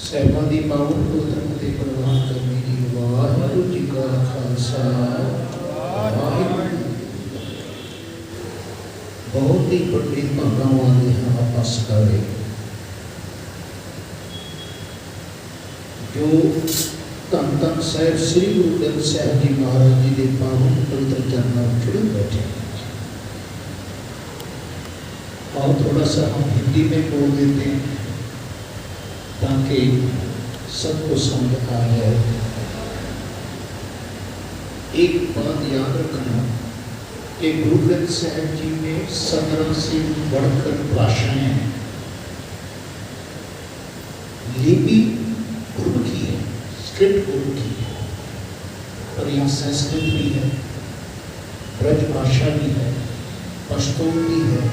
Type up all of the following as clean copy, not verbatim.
ਸਹਿਬਾਂ ਦੀ ਪਾਵਨ ਗੁਰਦੁਆਰਾ ਤੇ ਪ੍ਰਵਾਨ ਕਰਨੇ ਦੀ ਵਾਹਿਗੁਰੂ ਜੀ ਕਾ ਖਾਲਸਾ ਵਾਹਿਗੁਰੂ। बहुत ही बड़ी भागा वाले हैं आपस करे जो धन धन साहिब श्री गुरु ग्रंथ साहिब जी महाराज जी के पावन पवित्र चरणों में जुड़े बैठे हैं। और थोड़ा सा हम हिंदी में बोल देते हैं ताकि सबको समझ आ जाए। एक बात याद रखना कि गुरु ग्रंथ साहिब जी में 17 से बढ़कर भाषाएं हैं। लिपि गुरुमुखी है, स्क्रिप्ट गुरुमुखी है, और यहाँ संस्कृत भी है, ब्रज भाषा भी है, पश्तो भी है,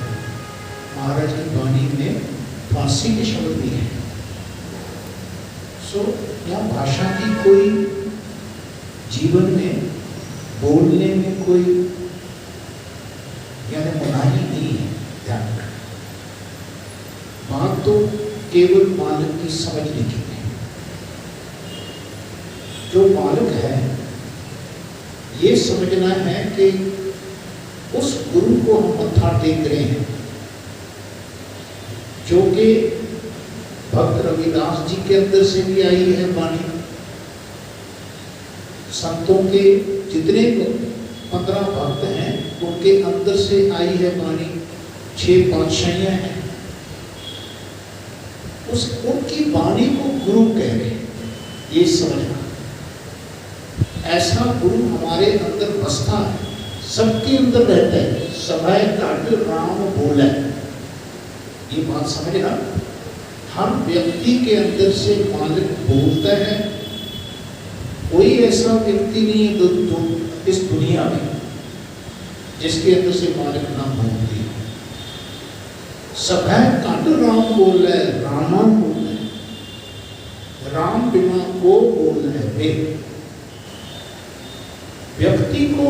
महाराज की वाणी में फारसी के शब्द भी है। सो यहाँ भाषा की कोई जीवन में बोलने में कोई यानी मनाही नहीं है। ध्यान रखना, बात तो केवल मालिक की समझने की है। जो मालिक है ये समझना है कि उस गुरु को हम मत्था टेक रहे हैं जो कि भक्त रविदास जी के अंदर से भी आई है वाणी। संतों के जितने 15 भक्त हैं उनके अंदर से आई है वाणी। 6 पातशाहियां हैं, उस उनकी वाणी को गुरु कह रहे हैं। ये समझना, ऐसा गुरु हमारे अंदर बसता है, सबके अंदर रहता है। सभा काट राम बोला, ये बात समझना। हर व्यक्ति के अंदर से मालिक बोलता है। कोई ऐसा व्यक्ति नहीं है जो इस दुनिया में जिसके अंदर से मालिक ना बोलती है। सब है काट राम बोल रहा है, रामा बोल रहा है, राम बिना को बोल रहे हैं वे। व्यक्ति को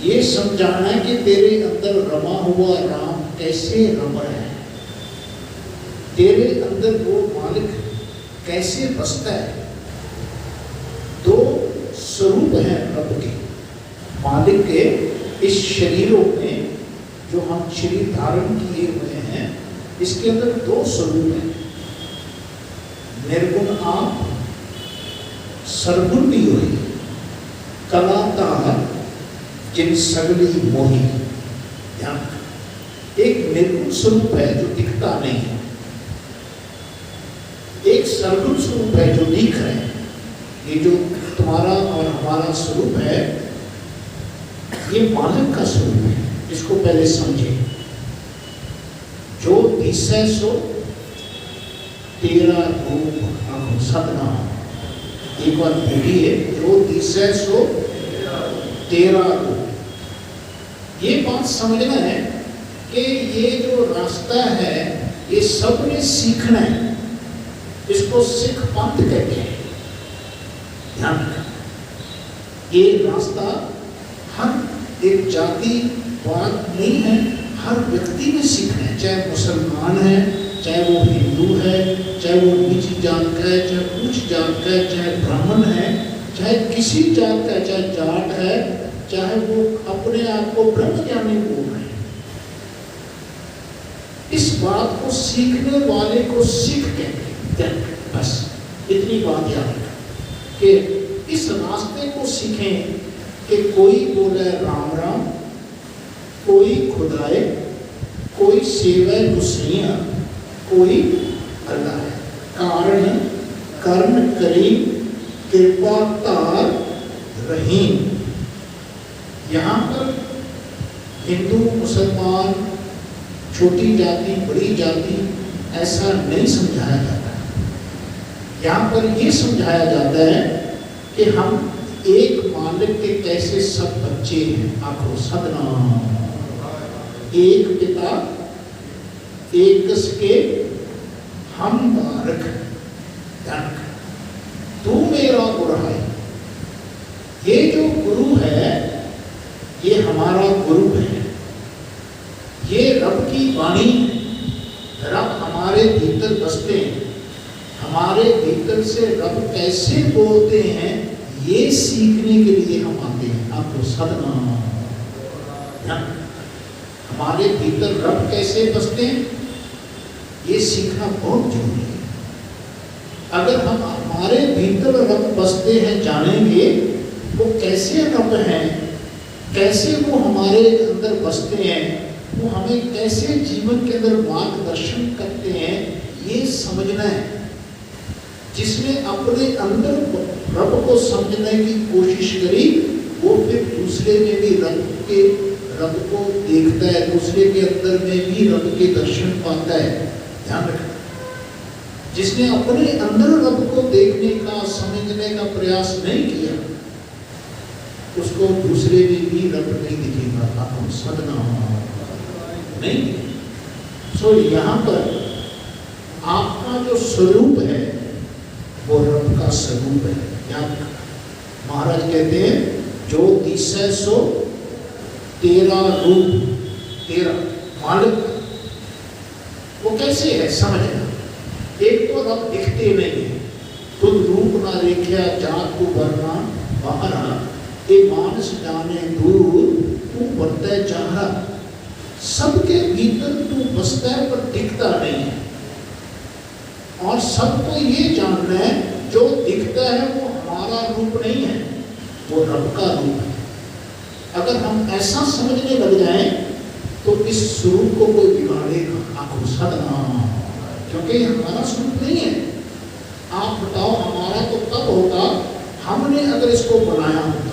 ये समझाना है कि तेरे अंदर रमा हुआ राम कैसे रम रहा है, तेरे अंदर वो मालिक कैसे बसता है। 2 स्वरूप हैं रब के, मालिक के। इस शरीरों में जो हम शरीर धारण किए हुए हैं इसके अंदर 2 स्वरूप हैं, निर्गुण आप, सरगुण भी हुई, कलाता जिन सगली मोही। ध्यान, एक निर्गुण स्वरूप है जो दिखता नहीं है, एक सरगुण स्वरूप है जो दिख रहे हैं। ये जो तुम्हारा और हमारा स्वरूप है ये मालिक का स्वरूप है। इसको पहले समझे। जो दिसै सो तेरा रूप आंखों सदना। एक बार बोलिए, जो दिसै सो तेरा रूप। ये बात समझना है कि ये जो रास्ता है ये सबने सीखना है। इसको सिख पंथ कहते हैं। ध्यान रखना, ये रास्ता हर एक जाति बात नहीं है, हर व्यक्ति में सीखना है। चाहे मुसलमान है, चाहे वो हिंदू है, चाहे वो नीची जात का है, चाहे उच्च जात का है, चाहे ब्राह्मण है, चाहे किसी जात का है, चाहे जाट है, चाहे वो अपने आप को ब्रह्मज्ञानी बोल रहे हैं। इस बात को सीखने वाले को सीख कहते हैं। बस इतनी बात याद रखें कि इस रास्ते को सीखें कि कोई बोले राम राम, कोई खुदाए, कोई सेवा गुस्सियाँ, कोई अल्लाह है। कारण कर्ण करीम कृपा तार रहीम। यहाँ पर हिंदू मुसलमान, छोटी जाति बड़ी जाति ऐसा नहीं समझाया जाता। यहाँ पर ये समझाया जाता है कि हम एक मालिक के कैसे सब बच्चे हैं। आंखों सदना, एक पिता एक के हम बारक। तू मेरा गुरहाई। ये जो गुरु है ये हमारा गुरु है, ये रब की वाणी है। रब हमारे भीतर बसते हैं, हमारे भीतर से रब कैसे बोलते हैं ये सीखने के लिए हम आते हैं। आपको सदना, हमारे भीतर रब कैसे बसते हैं ये सीखना बहुत जरूरी है। अगर हम हमारे भीतर रब बसते हैं जानेंगे वो कैसे रब हैं, कैसे वो हमारे अंदर बसते हैं, वो हमें कैसे जीवन के अंदर मार्गदर्शन करते हैं, ये समझना है। जिसने अपने अंदर रब को समझने की कोशिश करी वो फिर दूसरे में भी रब को देखता है, दूसरे के अंदर में भी रब के दर्शन पाता है। ध्यान रखना, जिसने अपने अंदर रब को देखने का समझने का प्रयास नहीं किया उसको दूसरे में भी रब नहीं दिखेगा। आप सदना नहीं। सो यहाँ पर आपका जो स्वरूप है वो रब का स्वरूप है। याद महाराज कहते हैं जो दिशा सो तेरा रूप, तेरा मालिक वो कैसे है समझना। एक तो रब दिखते नहीं है, तुम रूप ना रेख्या जात को वरना बहरा ए मानस जाने दूर तू बढ़ता चाहा। सबके भीतर तू बसता है पर दिखता नहीं है, और सबको ये जानना है जो दिखता है वो हमारा रूप नहीं है, वो रब का रूप है। अगर हम ऐसा समझने लग जाएं तो इस स्वरूप को कोई बिगाड़ेगा। आपको सदना, क्योंकि हमारा स्वरूप नहीं है। आप बताओ हमारा तो तब होता हमने अगर इसको बनाया होता।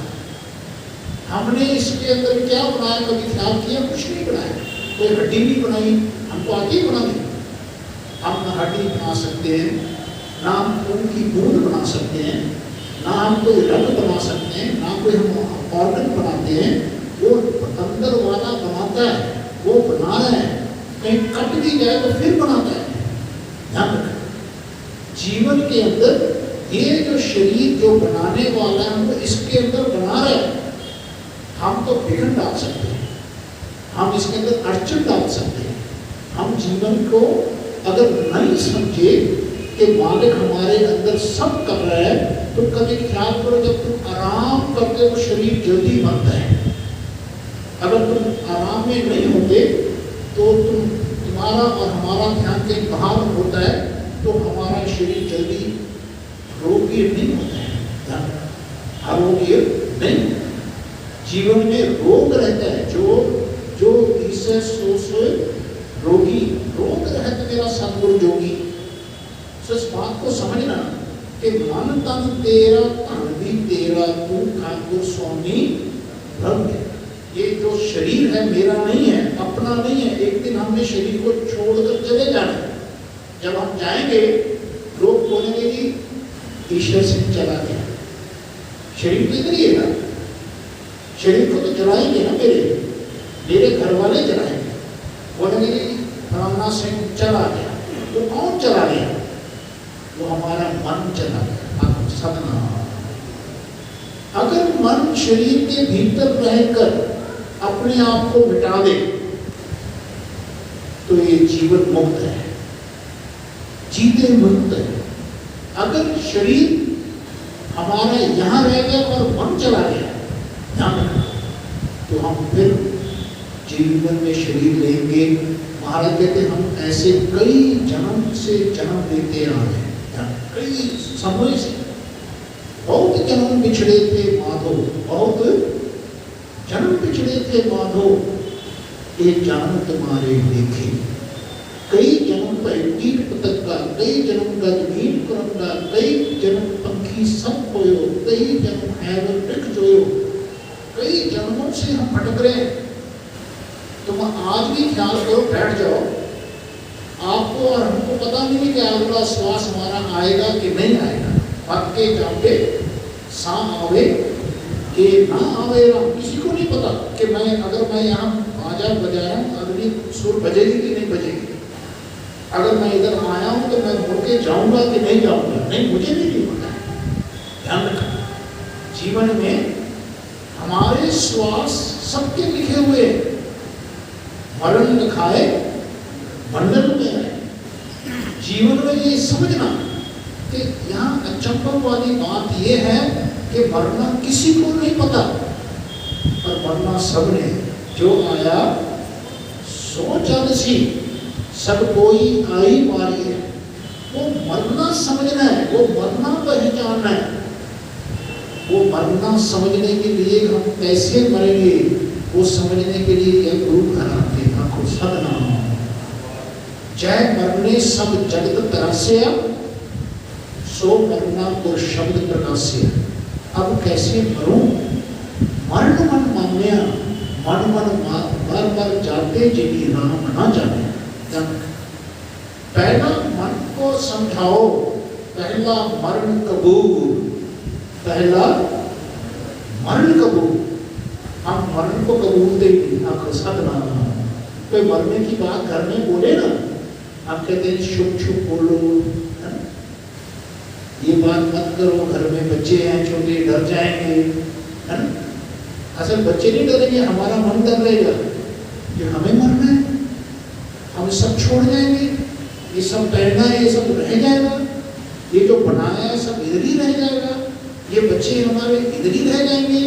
हमने इसके अंदर क्या बनाया, कभी ख्याल किया? कुछ नहीं बनाया। कोई हड्डी नहीं बनाई, हमको आगे बना दी। हम ना हड्डी बना सकते हैं, ना हम खून की बूंद बना सकते हैं, ना हम कोई रंग बना सकते हैं, ना कोई हम ऑर्गन बनाते हैं। वो अंदर वाला बनाता है, वो बना रहा है। कहीं कट भी जाए तो फिर बनाता है। ध्यान रखना, जीवन के अंदर ये जो शरीर जो बनाने वाला है वो इसके अंदर बना रहा है। हम तो विघ्न डाल सकते हैं, हम इसके अंदर अड़चन डाल सकते हैं। हम जीवन को अगर नहीं समझे कि मालिक हमारे अंदर सब कर रहा है तो कभी ख्याल करो जब तुम आराम करते हो शरीर जल्दी बनता है। अगर तुम आराम में नहीं होते तो तुम्हारा और हमारा ध्यान के बाहर होता है तो हमारा शरीर जल्दी रोगी नहीं होता है, आरोग्य नहीं। जीवन में रोग रहता है, जो इसे रोगी रोग रहता मेरा सतगुरु जोगी। इस बात को समझना कि मन तन तेरा तन भी तेरा, तू ठाकुर स्वामी ब्रह्म। ये जो शरीर है मेरा नहीं है, अपना नहीं है। एक दिन हमने शरीर को छोड़कर चले जाना। जब हम जाएंगे लोग बोलेंगे कि ईश्वर सिंह चला गया। शरीर तो इधर ही है ना, शरीर को तो जलाएंगे ना, मेरे घर वाले जलाएंगे। बोलेंगे कि फलाना सिंह चला गया। तो कौन चला गया? वो हमारा मन चला गया। आप सदना, अगर मन शरीर के भीतर रहकर अपने आप को मिटा दे तो ये जीवन मुक्त है, जीते मुक्त है। अगर शरीर हमारा यहां रह गया और मन चला गया, ध्यान रखना, तो हम फिर जीवन में शरीर लेंगे। महाराज कहते हम ऐसे कई जन्म से जन्म लेते आ रहे हैं, कई समय से। बहुत जन्म पिछड़े थे माधो, बहुत जन्म पिछड़े थे माधो, एक जन्म तुम्हारे देखे। कई जन्म पर कीट पतंग का, कई जन्म का जमीन क्रम का, कई जन्म पंखी सब खोयो, कई जन्म हैवन वृक्ष जोयो। कई जन्मों से हम भटक रहे हैं। तुम आज भी ख्याल करो, बैठ जाओ, आपको और हमको पता नहीं कि अगला श्वास हमारा आएगा कि नहीं आएगा। पक के जाके सा आवे कि ना आवे, किसी को नहीं पता कि अगर मैं यहाँ बाजा बजा रहा हूँ अगली सुर बजेगी कि नहीं बजेगी। अगर मैं इधर आया हूँ तो मैं मुड़ के जाऊँगा कि नहीं जाऊँगा, नहीं, मुझे भी नहीं पता है। ध्यान रखना, जीवन में हमारे श्वास सबके लिखे हुए हैं। मरण लिखाए मंडल में है। जीवन में ये समझना कि यहाँ अचंभव वाली बात ये है कि मरना किसी को नहीं पता, पर मरना सबने, जो आया सो जन सी, सब कोई आई मारी है। वो मरना समझना है, वो मरना पहचानना है। वो मरना समझने के लिए हम कैसे मरेंगे, वो समझने के लिए यह गुरु घराते आंखों सदना। जय मरने सब जगत तरास्या, सो मरना को शब्द प्रकाश्य। अब कैसे मरूं, मरण मन मान्या, मन मन मर मर जाते जिन्हें राम ना जाने। पहला मन को समझाओ, पहला मरण कबूल, पहला मरण कबूल। हम मरण को कबूल देंगे, आंखों सदना। कोई मरने की बात घर में बोले ना, आप कहते हैं शुभ शुभ बोलो, है? ये बात मत करो, घर में बच्चे हैं छोटे, डर जाएंगे, है ना? असल बच्चे नहीं डरेंगे, हमारा मन डर रहेगा कि हमें मरना है, हम सब छोड़ जाएंगे, ये सब पहनना है, ये सब रह जाएगा, ये जो बनाया है सब इधर ही रह जाएगा, ये बच्चे हमारे इधर ही रह जाएंगे।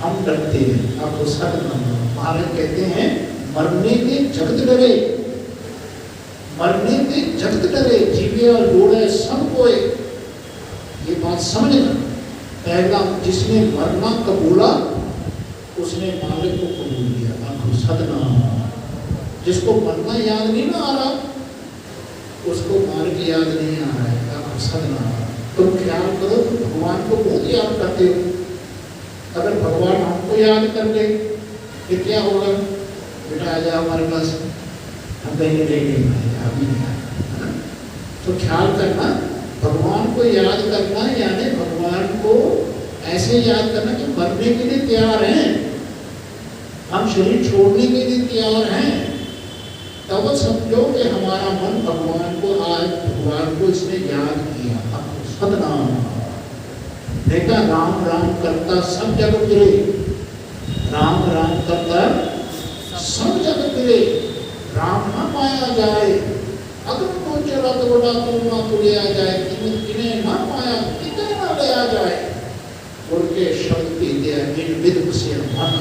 हम डरते हैं। आपको सदना महाराज कहते हैं मरने के जगत डरे, मरने के जगत डरे, जीवे और जोड़े सब कोई। ये बात समझना। पहला जिसने मरना कबूला उसने मालिक को कबूल किया। आपको सदना। जिसको मरना याद नहीं ना आ रहा, उसको मालिक याद नहीं आ रहा है। आपको सदना। तुम ख्याल करो, तुम भगवान को बहुत याद करते हो। अगर भगवान हमको याद कर ले फिर क्या होगा? बेटा आ जाओ हमारे पास, हम कहेंगे नहीं अभी नहीं आया। तो ख्याल करना, भगवान को याद करना यानी भगवान को ऐसे याद करना कि मरने के लिए तैयार हैं, हम शरीर छोड़ने के लिए तैयार हैं। तब समझो कि हमारा मन भगवान को, आज भगवान को इसने याद किया। सदना। देखा राम राम करता सब जग फिरे, राम राम करता सब जग फिरे, राम ना पाया जाए, अगर को चला तो बड़ा तो ना तो लिया जाए, किन्हें ना पाया कितने ना लिया जाए, उनके शब्द की दिया इन विद से मन।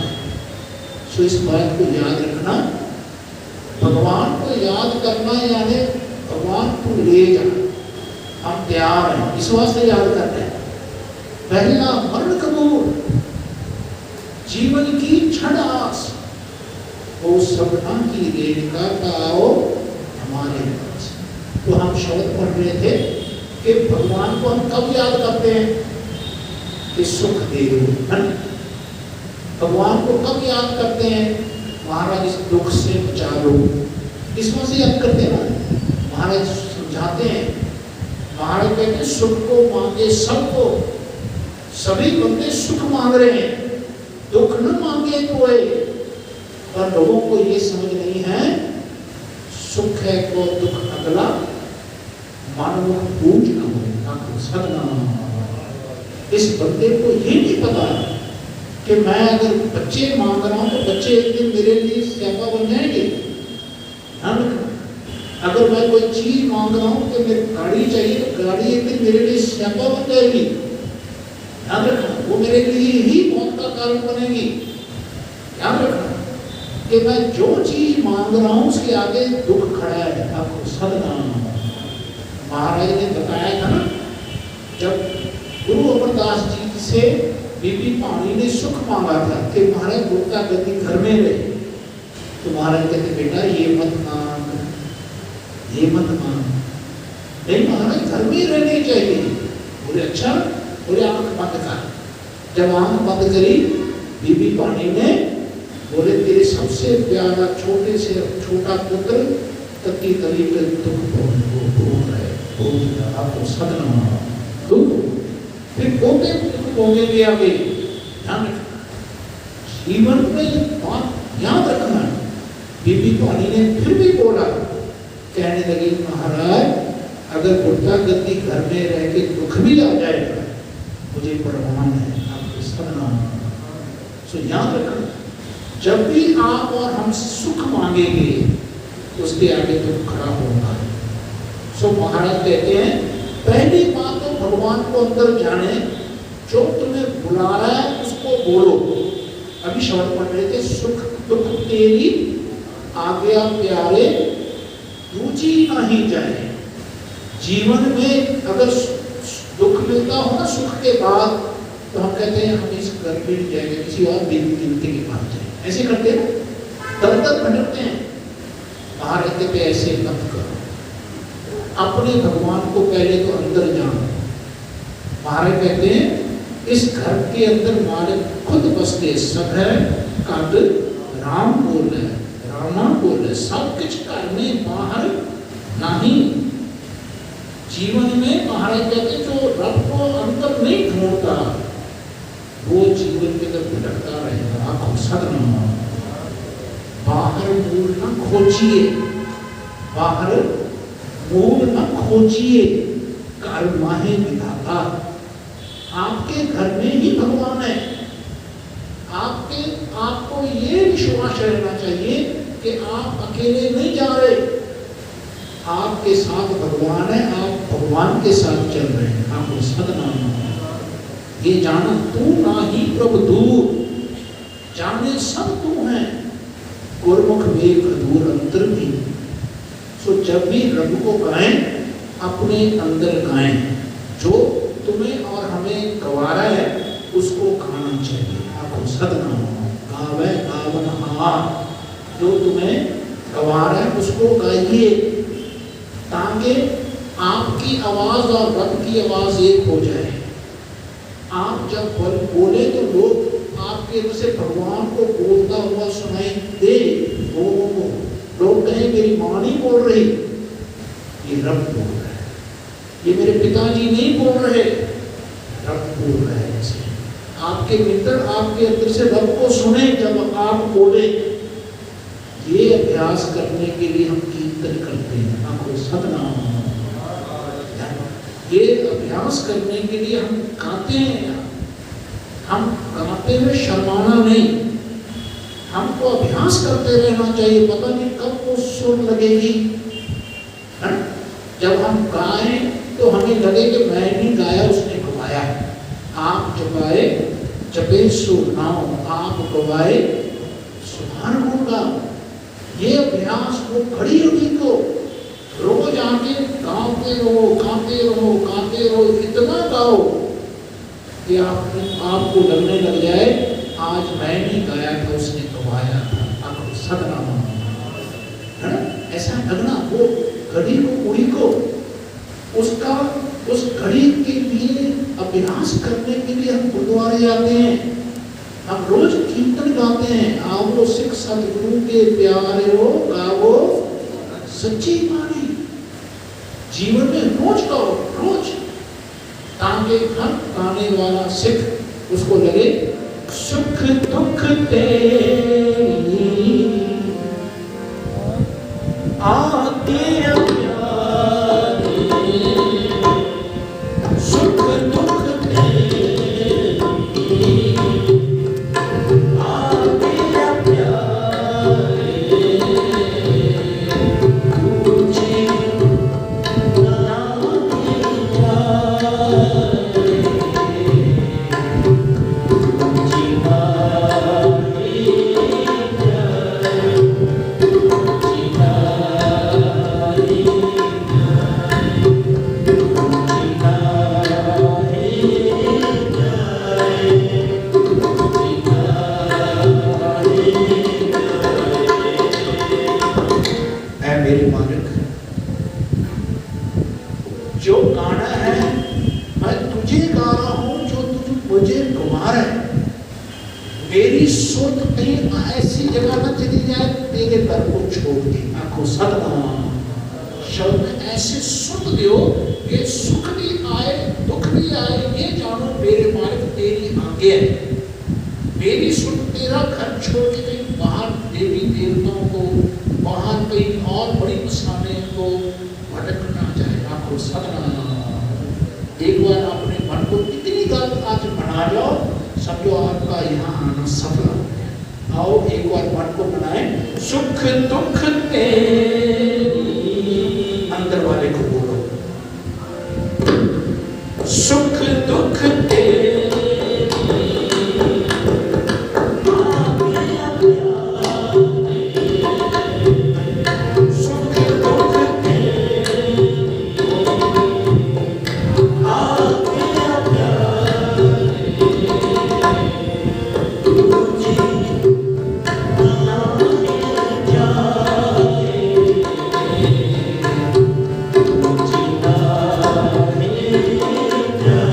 सो इस बात को याद रखना, भगवान को याद करना यानी भगवान को ले जाना। हम तैयार हैं, इस वास्ते याद करते हैं। पहला मरण कबूल, जीवन की क्षण आस, वो सपना की रेणुका का आओ हमारे पास। तो हम शब्द पढ़ रहे थे कि भगवान को हम कब याद करते हैं कि सुख दे दो। भगवान को कब याद करते हैं? महाराज इस दुख से बचा लो, इस वजह से याद करते हैं ना। महाराज समझाते हैं, महाराज कहते हैं सुख को मांगे सबको, सभी बंदे सुख मांग रहे हैं, दुख न मांगे कोई। पर लोगों को ये समझ नहीं है, सुख है को दुख अगला, मानव पूज न हो सदना। इस बंदे को ये नहीं पता कि मैं अगर बच्चे मांग रहा हूं तो बच्चे एक दिन मेरे लिए स्यापा बन जाएंगे। ध्यान रखना। अगर मैं कोई चीज मांग रहा हूं कि मेरी गाड़ी चाहिए तो गाड़ी एक दिन मेरे लिए स्यापा बन जाएगी। ध्यान रखना, वो मेरे लिए ही मौत का कारण बनेगी। ध्यान रखना कि मैं जो चीज मांग रहा हूं उसके आगे दुख खड़ा है। आपको सदना। महाराज ने बताया था ना, जब गुरु अमरदास जी से बीबी पानी ने सुख मांगा था कि महाराज गुरता गति घर में रहे, तो महाराज कहते बेटा ये मत मांग, ये मत मांग। नहीं महाराज घर में ही रहनी चाहिए। बोले अच्छा, बोले आंख बंद कर। जब आंख बंद करी बीबी पानी ने, बोले तेरे सबसे प्यारा छोटे से छोटा पुत्र तत्ती तली पे दुख भोग रहे, आपको सदना दुख, फिर पोते दुख भोगेंगे आगे। ध्यान रखना, जीवन में बात याद रखना। बीबी पानी ने फिर भी बोला, कहने लगी महाराज अगर गुरता गति घर में रह के दुख भी आ जाएगा मुझे परवाह है। आपको सदना। सो याद रखना, जब भी आप और हम सुख मांगेंगे उसके आगे दुख खड़ा होगा। सो महाराज कहते हैं पहली बात तो भगवान को अंदर जाने, जो तुम्हें बुला रहा है उसको बोलो। अभी शब्द पढ़ रहे थे, सुख दुख तेरी आज्ञा प्यारे रुचि नहीं जाए। जीवन में अगर दुख मिलता हो ना सुख के बाद, तो हम कहते हैं हम इस घर में नहीं जाएंगे, किसी और देवते के पास जाए। ऐसे करते हैं, दर दर भटकते हैं। बाहर रहते पे ऐसे मत करो, अपने भगवान को पहले तो अंदर जानो। महाराज कहते हैं इस घर के अंदर मालिक खुद बसते, सब है कद राम बोल है, रामा बोल है, सब कुछ करने बाहर नहीं। जीवन में महाराज कहते हैं जो रब को अंदर नहीं ढूंढता वो जीवन के अंदर भटकता रहेगा। आंखों सदना, बाहर मूल न खोजिए, बाहर मूल न खोजिए, काल माहे विधाता। आपके घर में ही भगवान है। आपको ये विश्वास रहना चाहिए कि आप अकेले नहीं जा रहे, आपके साथ भगवान है, आप भगवान के साथ चल रहे हैं। आपको सदनाम ये जाना, तू ना ही प्रभु दूर, जाने सब तू है, गुरमुख वेख दूर अंतर भी। सो जब भी रब को गाएं, अपने अंदर गाएं। जो तुम्हें और हमें गवारा है उसको गाना चाहिए। आपको सदनाम गावे गावन हार, जो तुम्हें गवारा है उसको गाइए, ताकि आपकी आवाज और रब की आवाज एक हो जाए। आप जब बोले तो लोग आपके अंदर से भगवान को बोलता हुआ सुनाई दे। लोग कहें मेरी माँ नहीं बोल रही, ये रब बोल रहा है, ये मेरे पिताजी नहीं बोल रहे, रब बोल रहा है। ऐसे आपके मित्र आपके अंदर से रब को सुने जब आप बोले। ये अभ्यास करने के लिए हम कीर्तन करते हैं। आपको सदनाम, ये अभ्यास करने के लिए हम गाते हैं। हम गाते हुए शर्माना नहीं, हमको अभ्यास करते रहना चाहिए। पता नहीं कब वो सुर लगेगी। जब हम गाएं तो हमें लगे कि मैं नहीं गाया, उसने गवाया। आप जपाए जपे सुर नाओ, आप गवाए सुभान होगा। ये अभ्यास वो खड़ी होगी को रोज आके गाते रहो, गाते रहो, गाते रहो, इतना गाओ कि आपको लगने लग जाए आज मैं नहीं गाया था, उसने गवाया था। आपको सदनाम है ना, ऐसा लगना। वो घड़ी को कुड़ी को उसका उस घड़ी के लिए अभ्यास करने के लिए हम गुरुद्वारे जाते हैं, हम रोज कीर्तन गाते हैं। आओ सिख सतगुरु के प्यारे हो, गाओ सच्ची बाणी। जीवन में रोज गाओ, रोज, ताकि हर गाने वाला सिख उसको लगे सुख दुख तेरी आज्ञा प्यारी, सुख दुख तेरी आज्ञा प्यारी, तुझे मेरे मालिक, जो गाना है मैं तुझे गा रहा हूं, जो तुझे मुझे गवा रहा है। मेरी सुध कहीं ऐसी जगह न चली जाए तेरे दर को छोड़ के। आंखों सदनाम, शब्द में ऐसे सुध दो कि सुख भी आए दुख भी आए, ये जानो मेरे मालिक तेरी आज्ञा है। मेरी सुध तेरा घर छोड़ के कहीं बाहर देवी देवताओं को, बाहर कहीं और बड़ी मसाने को भटक ना जाए। आपको सदनाम। एक बार अपने मन को इतनी गलत आज बना जाओ, समझो आपका यहाँ आना सफल हो गया। आओ एक बार मन को बनाए, सुख दुख तेरी, अंदर वाले को बोलो। सुख दुख तेरे Yeah.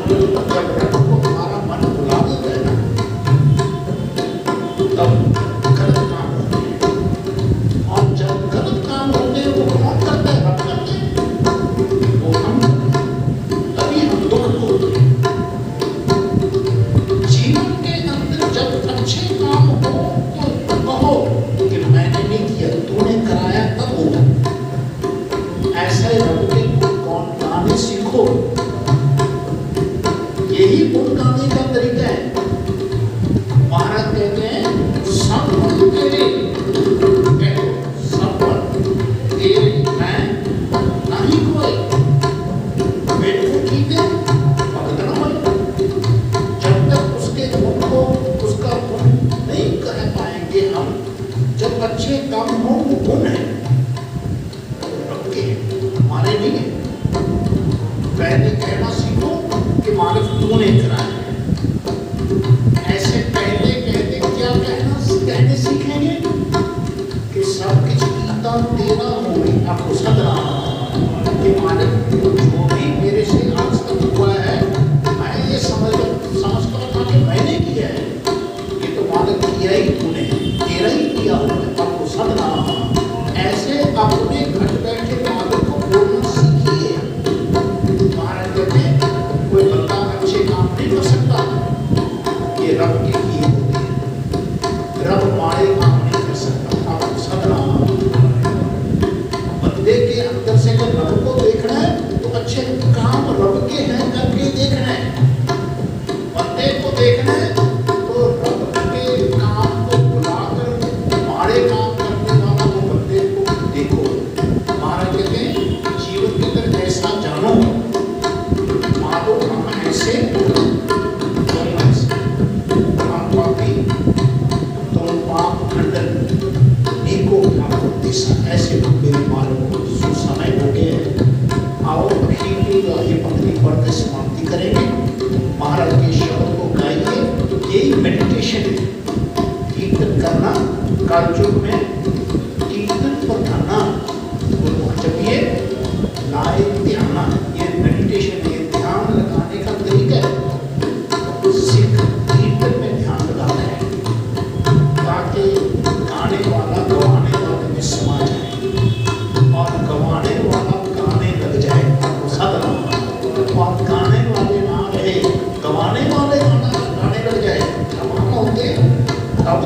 जब रब को हमारा मन बुला देता है ना, तब गलत काम होते हैं। और जब गलत काम होते हैं वो कौन करता है? रब करते हैं, वो हम करते हैं। तभी हम दुख भोगते हैं। जीवन के अंदर जब अच्छे काम हो तो कहो कि मैंने नहीं किया, तूने कराया, तब होगा। ऐसे रब के गुण गाने सीखो। यही गुण गाने का तरीका है। महाराज कहते हैं सब गुण तेरे, सब गुण तेरे, मैं नहीं कोई बेटू की दे भगत न होए। जब तक उसके गुण को, उसका गुण नहीं कह पाएंगे हम, जब अच्छे काम हो वो गुण है, रब के हमारे नहीं है। पहले कहना सीखो कि मालिक तूने कराया है। ऐसे पहले कहते क्या कहने सीखेंगे कि सब कुछ कीता तेरा होगी। आपको सदरा कि मालिक जो भी मेरे से आज तक हुआ है, मैं ये समझता था कि मैंने किया है, ये तो मालिक किया ही तूने, तेरा ही किया होगा। आपको सदरा ऐसे अपने घर बैठे मालिक को बोलना सीखिए। महाराज कहते हैं कोई बंदा अच्छे काम नहीं कर सकता, ये रब के किए होते हैं। रब माड़े काम नहीं कर सकता। आपको सदरा बंदे के अंदर से जब रब को देखना है तो अच्छे काम रब के हैं करके देखना है। बंदे को देखना है तो रब के काम को बुलाकर माड़े काम करने वाला वो बंदे को देखो। महाराज कहते हैं जीवन के अंदर ऐसा जानो, मानो हम ऐसे तुम ऐसे, हम पापी तुम पाप खंडन, नीको आपको दिशा। ऐसे तुम मेरे मालूम को जो समय हो गया है, आओ अखीरी ये पंक्ति पढ़ते समाप्ति करेंगे। महाराज के शब्द को गाइए। यही मेडिटेशन है, कीर्तन करना। कालयुग में कीर्तन पर करना, जब ये लाए ध्यान, ये मेडिटेशन, ये ध्यान लगाने का तरीका है। सिख कीर्तन में ध्यान लगाना है ताकि गाने वाला गवाने वाले में समा जाए और गवाने वाला गाने लग जाए। आपको सदरा और गाने वाले ना रहे, गवाने वाले गाने लग जाए। गवाना होते तब